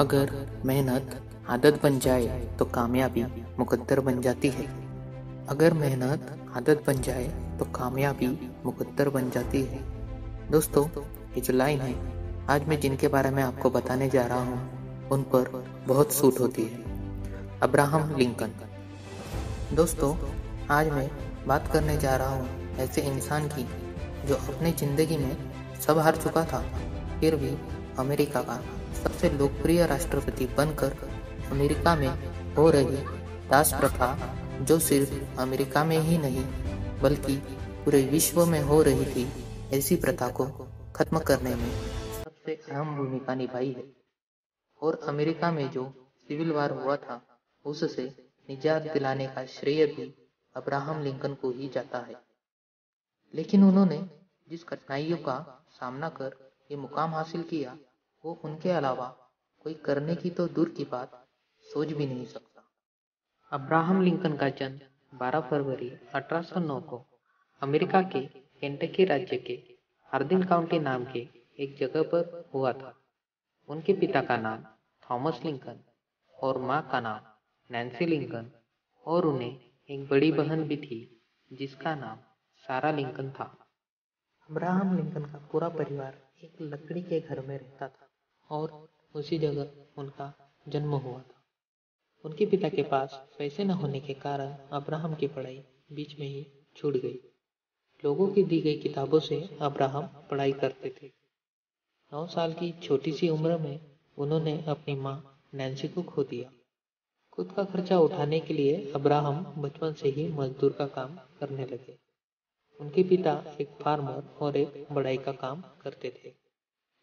अगर मेहनत आदत बन जाए तो कामयाबी मुकद्दर बन जाती है। अगर मेहनत आदत बन जाए तो कामयाबी मुकद्दर बन जाती है। दोस्तों, ये जो लाइन है आज मैं जिनके बारे में आपको बताने जा रहा हूँ उन पर बहुत सूट होती है। Abraham Lincoln. दोस्तों, आज मैं बात करने जा रहा हूँ ऐसे इंसान की जो अपनी ज़िंदगी में सब हार चुका था, फिर भी अमेरिका का सबसे लोकप्रिय राष्ट्रपति बनकर अमेरिका में हो रही दास प्रथा, जो सिर्फ अमेरिका में ही नहीं बल्कि पूरे विश्व में हो रही थी, ऐसी प्रथा को खत्म करने में सबसे अहम भूमिका निभाई है। और अमेरिका में जो सिविल वार हुआ था उससे निजात दिलाने का श्रेय भी अब्राहम लिंकन को ही जाता है। लेकिन उन्होंने जिस कठिनाइयों का सामना कर ये मुकाम हासिल किया, वो उनके अलावा कोई करने की तो दूर की बात सोच भी नहीं सकता। अब्राहम लिंकन का जन्म 12 फरवरी 1809 को अमेरिका के केंटकी राज्य के हार्दिन काउंटी नाम के एक जगह पर हुआ था। उनके पिता का नाम थॉमस लिंकन और माँ का नाम नैन्सी लिंकन, और उन्हें एक बड़ी बहन भी थी जिसका नाम सारा लिंकन था। अब्राहम लिंकन का पूरा परिवार एक लकड़ी के घर में रहता था और उसी जगह उनका जन्म हुआ था। उनके पिता के पास पैसे न होने के कारण अब्राहम की पढ़ाई बीच में ही छूट गई। लोगों की दी गई किताबों से अब्राहम पढ़ाई करते थे। 9 साल की छोटी सी उम्र में उन्होंने अपनी माँ नैन्सी को खो दिया। खुद का खर्चा उठाने के लिए अब्राहम बचपन से ही मजदूर का काम करने लगे। उनके पिता एक फार्मर और एक बढ़ई का काम करते थे,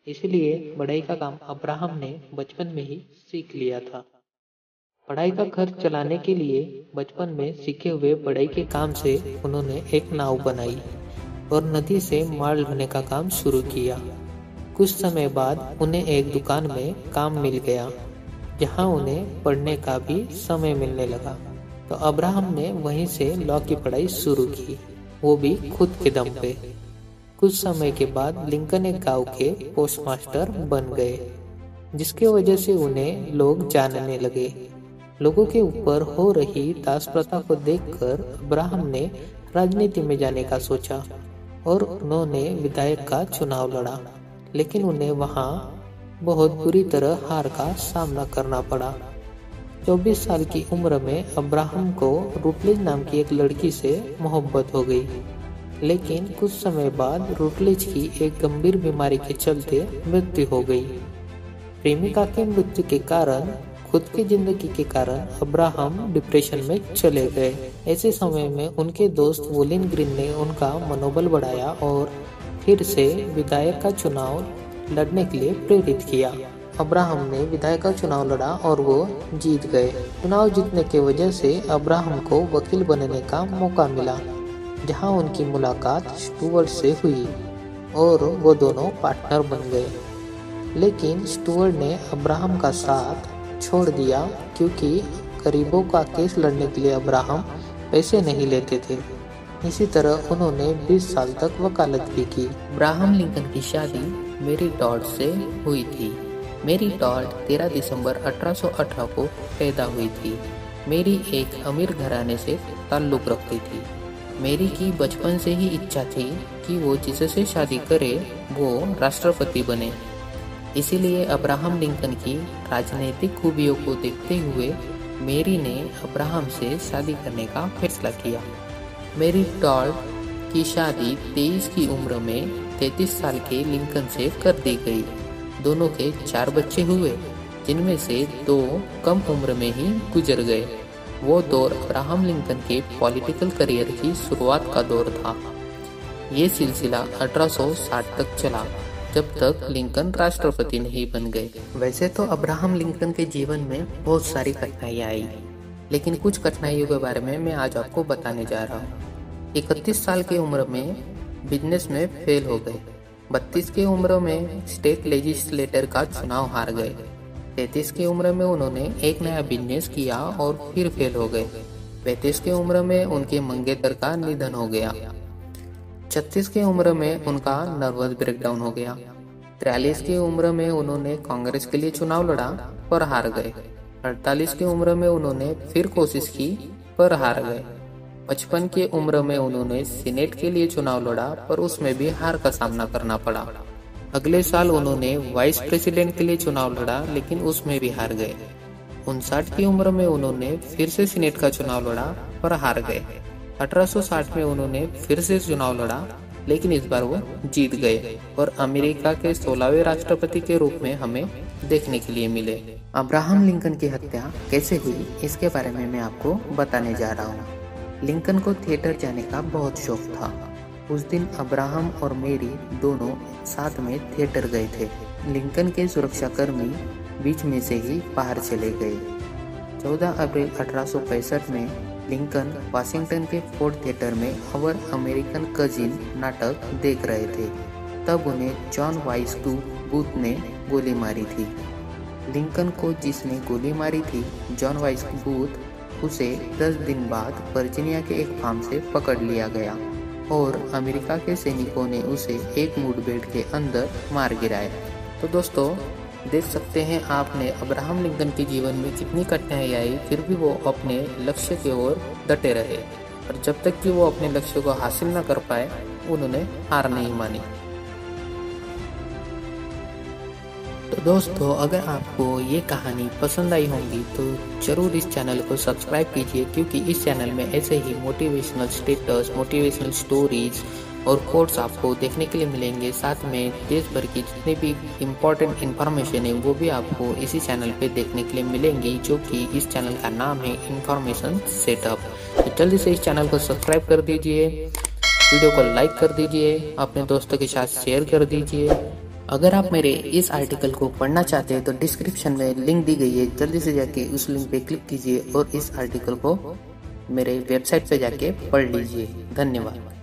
इसलिए बढ़ई का काम अब्राहम ने बचपन में ही सीख लिया था। पढ़ाई का खर्च चलाने के लिए बचपन में सीखे हुए बढ़ई के काम से उन्होंने एक नाव बनाई और नदी से माल ढोने का काम शुरू किया। कुछ समय बाद उन्हें एक दुकान में काम मिल गया, जहां उन्हें पढ़ने का भी समय मिलने लगा। तो अब्राहम ने वहीं से लॉ की पढ़ाई शुरू की, वो भी खुद के दम पे। कुछ समय के बाद लिंकन एक गांव के पोस्टमास्टर बन गए, जिसके वजह से उन्हें लोग जानने लगे। लोगों के ऊपर हो रही दास प्रथा को देखकर अब्राहम ने राजनीति में जाने का सोचा और उन्होंने विधायक का चुनाव लड़ा, लेकिन उन्हें वहां बहुत बुरी तरह हार का सामना करना पड़ा। 24 साल की उम्र में अब्राहम को रूटलेज नाम की एक लड़की से मोहब्बत हो गई, लेकिन कुछ समय बाद रूटलेज की एक गंभीर बीमारी के चलते मृत्यु हो गई। प्रेमिका के मृत्यु के कारण खुद की जिंदगी के कारण अब्राहम डिप्रेशन में चले गए। ऐसे समय में उनके दोस्त वोलिन ग्रीन ने उनका मनोबल बढ़ाया और फिर से विधायक का चुनाव लड़ने के लिए प्रेरित किया। अब्राहम ने विधायक का चुनाव लड़ा और वो जीत गए। चुनाव जीतने की वजह से अब्राहम को वकील बनने का मौका मिला, जहां उनकी मुलाकात स्टुअर्ट से हुई और वो दोनों पार्टनर बन गए। लेकिन स्टुअर्ट ने अब्राहम का साथ छोड़ दिया क्योंकि गरीबों का केस लड़ने के लिए अब्राहम पैसे नहीं लेते थे। इसी तरह उन्होंने 20 साल तक वकालत भी की। अब्राहम लिंकन की शादी मेरी टॉड से हुई थी। मेरी टॉड 13 दिसंबर 1818 को पैदा हुई थी। मेरी एक अमीर घराने से ताल्लुक़ रखती थी। मेरी की बचपन से ही इच्छा थी कि वो जिससे शादी करे वो राष्ट्रपति बने। इसीलिए अब्राहम लिंकन की राजनीतिक खूबियों को देखते हुए मेरी ने अब्राहम से शादी करने का फैसला किया। मेरी टॉड की शादी 23 की उम्र में 33 साल के लिंकन से कर दी गई। दोनों के 4 बच्चे हुए, जिनमें से 2 कम उम्र में ही गुजर गए। वो दौर अब्राहम लिंकन के पॉलिटिकल करियर की शुरुआत का दौर था। ये सिलसिला 1860 तक चला, जब तक लिंकन राष्ट्रपति नहीं बन गए। वैसे तो अब्राहम लिंकन के जीवन में बहुत सारी कठिनाइयाँ आई, लेकिन कुछ कठिनाइयों के बारे में मैं आज आपको बताने जा रहा हूँ। 31 साल की उम्र में बिजनेस में फेल हो गए। 32 की उम्र में स्टेट लेजिस्लेटर का चुनाव हार गए। 33 की उम्र में उन्होंने एक नया बिजनेस किया और फिर फेल हो गए। 35 की उम्र में उनके मंगेतर का निधन हो गया। 36 की उम्र में उनका नर्वस ब्रेकडाउन हो गया। 43 की उम्र में उन्होंने कांग्रेस के लिए चुनाव लड़ा, पर हार गए। 48 की उम्र में उन्होंने फिर कोशिश की पर हार गए। 55 की उम्र में उन्होंने सीनेट के लिए चुनाव लड़ा पर उसमें भी हार का सामना करना पड़ा। अगले साल उन्होंने वाइस प्रेसिडेंट के लिए चुनाव लड़ा लेकिन उसमें भी हार गए। 59 की उम्र में उन्होंने फिर से सीनेट का चुनाव लड़ा पर हार गए। 1860 में उन्होंने फिर से चुनाव लड़ा लेकिन इस बार वो जीत गए और अमेरिका के 16वें राष्ट्रपति के रूप में हमें देखने के लिए मिले। अब्राहम लिंकन की हत्या कैसे हुई इसके बारे में मैं आपको बताने जा रहा हूँ। लिंकन को थिएटर जाने का बहुत शौक था। उस दिन अब्राहम और मेरी दोनों साथ में थिएटर गए थे। लिंकन के सुरक्षाकर्मी बीच में से ही बाहर चले गए। 14 अप्रैल 1865 में लिंकन वाशिंगटन के फोर्ड थिएटर में अवर अमेरिकन कजिन नाटक देख रहे थे। तब उन्हें जॉन वाइस बूथ ने गोली मारी थी। लिंकन को जिसने गोली मारी थी, जॉन वाइस बूथ, उसे 10 दिन बाद वर्जीनिया के एक फार्म से पकड़ लिया गया और अमेरिका के सैनिकों ने उसे एक मुठभेड़ के अंदर मार गिराया। तो दोस्तों, देख सकते हैं आपने अब्राहम लिंकन के जीवन में कितनी कठिनाई आई, फिर भी वो अपने लक्ष्य की ओर डटे रहे और जब तक कि वो अपने लक्ष्य को हासिल न कर पाए उन्होंने हार नहीं मानी। तो दोस्तों, अगर आपको ये कहानी पसंद आई होगी तो जरूर इस चैनल को सब्सक्राइब कीजिए, क्योंकि इस चैनल में ऐसे ही मोटिवेशनल स्टेटस, मोटिवेशनल स्टोरीज और कोट्स आपको देखने के लिए मिलेंगे। साथ में देश भर की जितनी भी इम्पोर्टेंट इन्फॉर्मेशन है वो भी आपको इसी चैनल पे देखने के लिए मिलेंगी, जो कि इस चैनल का नाम है इन्फॉर्मेशन सेटअप। तो जल्दी से इस चैनल को सब्सक्राइब कर दीजिए, वीडियो को लाइक कर दीजिए, अपने दोस्तों के साथ शेयर कर दीजिए। अगर आप मेरे इस आर्टिकल को पढ़ना चाहते हैं तो डिस्क्रिप्शन में लिंक दी गई है, जल्दी से जाके उस लिंक पे क्लिक कीजिए और इस आर्टिकल को मेरे वेबसाइट पे जाके पढ़ लीजिए। धन्यवाद।